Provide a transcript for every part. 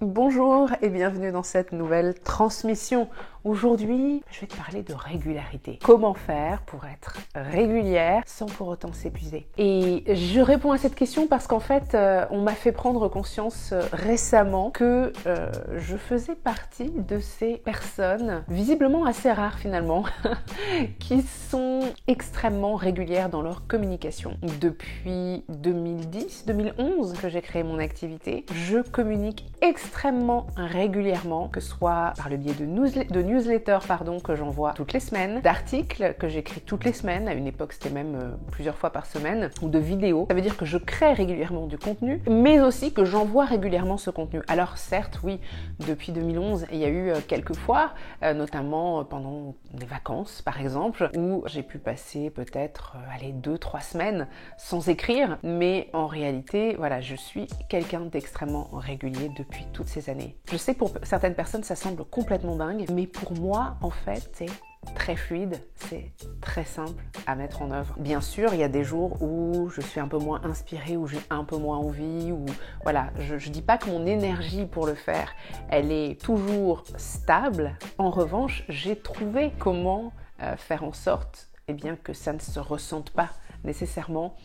Bonjour et bienvenue dans cette nouvelle transmission. Aujourd'hui, je vais te parler de régularité. Comment faire pour être régulière sans pour autant s'épuiser? Et je réponds à cette question parce qu'en fait, on m'a fait prendre conscience récemment que je faisais partie de ces personnes, visiblement assez rares finalement, qui sont extrêmement régulières dans leur communication. Depuis 2010-2011 que j'ai créé mon activité, je communique extrêmement régulièrement, que ce soit par le biais de newsletters que j'envoie toutes les semaines, d'articles que j'écris toutes les semaines, à une époque c'était même plusieurs fois par semaine, ou de vidéos. Ça veut dire que je crée régulièrement du contenu, mais aussi que j'envoie régulièrement ce contenu. Alors certes, oui, depuis 2011, il y a eu quelques fois, notamment pendant des vacances par exemple, où j'ai pu passer peut-être 2-3 semaines sans écrire, mais en réalité, voilà, je suis quelqu'un d'extrêmement régulier depuis toutes ces années. Je sais que pour certaines personnes, ça semble complètement dingue, mais pour moi, en fait, c'est très fluide, c'est très simple à mettre en œuvre. Bien sûr, il y a des jours où je suis un peu moins inspirée, où j'ai un peu moins envie, ou voilà, je dis pas que mon énergie pour le faire, elle est toujours stable. En revanche, j'ai trouvé comment faire en sorte que ça ne se ressente pas nécessairement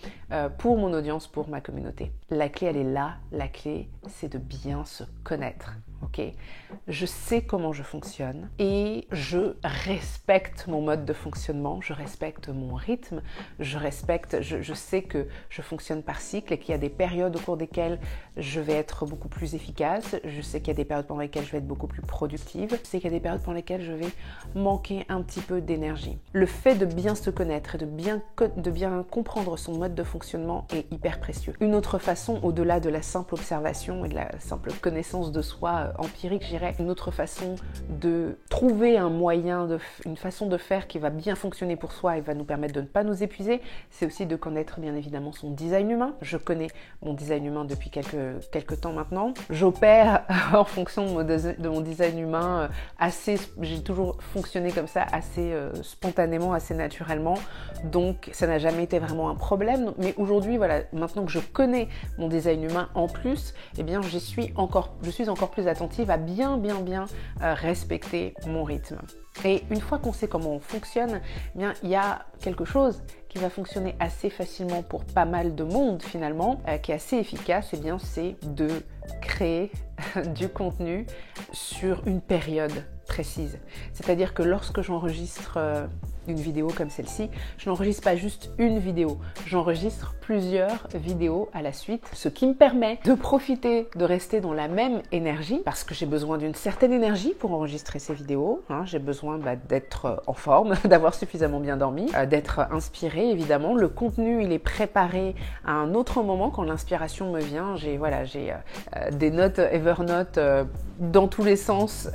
pour mon audience, pour ma communauté. La clé, elle est là. La clé, c'est de bien se connaître. Ok, je sais comment je fonctionne et je respecte mon mode de fonctionnement, je respecte mon rythme, je sais que je fonctionne par cycle et qu'il y a des périodes au cours desquelles je vais être beaucoup plus efficace, je sais qu'il y a des périodes pendant lesquelles je vais être beaucoup plus productive, je sais qu'il y a des périodes pendant lesquelles je vais manquer un petit peu d'énergie. Le fait de bien se connaître et de bien comprendre son mode de fonctionnement est hyper précieux. Une autre façon, au-delà de la simple observation et de la simple connaissance de soi empirique, je dirais, une autre façon de trouver un moyen, une façon de faire qui va bien fonctionner pour soi et va nous permettre de ne pas nous épuiser, c'est aussi de connaître bien évidemment son design humain. Je connais mon design humain depuis quelques temps maintenant. J'opère en fonction de mon design humain j'ai toujours fonctionné comme ça assez spontanément, assez naturellement, donc ça n'a jamais été vraiment un problème. Mais aujourd'hui, voilà, maintenant que je connais mon design humain en plus, je suis encore plus attentive à bien respecter mon rythme. Et une fois qu'on sait comment on fonctionne, il y a quelque chose qui va fonctionner assez facilement pour pas mal de monde finalement, qui est assez efficace, c'est de créer du contenu sur une période précise. C'est-à-dire que lorsque j'enregistre une vidéo comme celle-ci, je n'enregistre pas juste une vidéo, j'enregistre plusieurs vidéos à la suite, ce qui me permet de profiter, de rester dans la même énergie, parce que j'ai besoin d'une certaine énergie pour enregistrer ces vidéos, j'ai besoin d'être en forme, d'avoir suffisamment bien dormi, d'être inspirée évidemment. Le contenu, il est préparé à un autre moment quand l'inspiration me vient. J'ai des notes Evernote dans tous les sens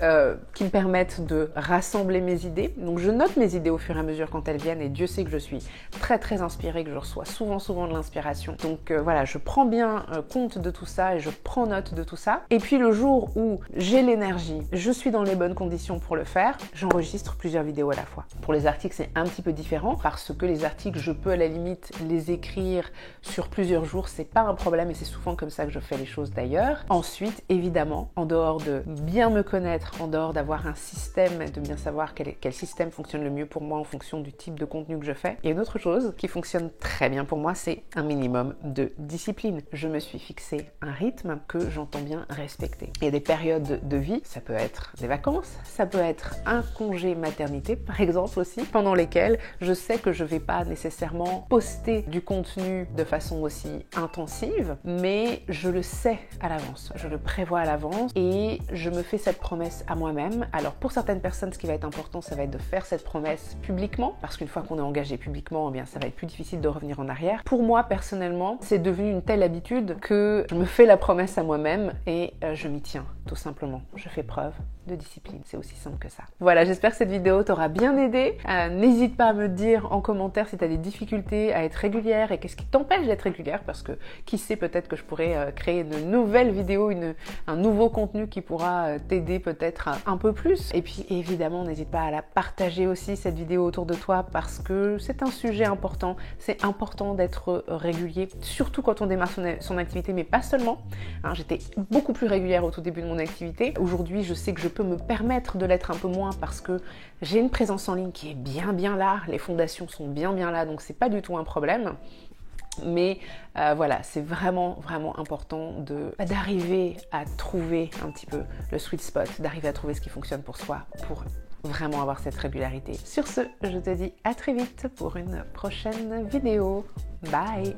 qui me permettent de rassembler mes idées. Donc je note mes idées au fur et à mesure quand elles viennent, et Dieu sait que je suis très inspirée, que je reçois souvent de l'inspiration. Donc je prends bien compte de tout ça et je prends note de tout ça. Et puis le jour où j'ai l'énergie, je suis dans les bonnes conditions pour le faire, j'enregistre plusieurs vidéos à la fois. Pour les articles, c'est un petit peu différent parce que les articles, je peux à la limite les écrire sur plusieurs jours, c'est pas un problème et c'est souvent comme ça que je fais les choses d'ailleurs. Ensuite, évidemment, en dehors de bien me connaître, en dehors d'avoir un système et de bien savoir quel système fonctionne le mieux pour moi en fonction du type de contenu que je fais, il y a une autre chose qui fonctionne très bien pour moi, c'est un minimum de discipline. Je me suis fixé un rythme que j'entends bien respecter. Il y a des périodes de vie, ça peut être des vacances, ça peut être un congé maternité par exemple aussi, pendant lesquels je sais que je vais pas nécessairement poster du contenu de façon aussi intensive, mais je le sais à l'avance, je le prévois à l'avance et je me fais cette promesse à moi-même. Alors pour certaines personnes, ce qui va être important, ça va être de faire cette promesse publiquement, parce qu'une fois qu'on est engagé publiquement, ça va être plus difficile de revenir en arrière. Pour moi, personnellement, c'est devenu une telle habitude que je me fais la promesse à moi-même et je m'y tiens, tout simplement. Je fais preuve de discipline. C'est aussi simple que ça. Voilà, j'espère que cette vidéo t'aura bien aidé. N'hésite pas à me dire en commentaire si tu as des difficultés à être régulière et qu'est-ce qui t'empêche d'être régulière, parce que qui sait, peut-être que je pourrais créer une nouvelle vidéo, un nouveau contenu qui pourra t'aider peut-être un peu plus. Et puis évidemment, n'hésite pas à la partager aussi, cette vidéo, autour de toi, parce que c'est un sujet important. C'est important d'être régulier, surtout quand on démarre son activité, mais pas seulement. Hein, j'étais beaucoup plus régulière au tout début de mon activité. Aujourd'hui, je sais que je peux me permettre de l'être un peu moins parce que j'ai une présence en ligne qui est bien là. Les fondations sont bien là, donc c'est pas du tout un problème. Mais voilà, c'est vraiment important d'arriver à trouver un petit peu le sweet spot, d'arriver à trouver ce qui fonctionne pour soi, pour vraiment avoir cette régularité. Sur ce, je te dis à très vite pour une prochaine vidéo. Bye!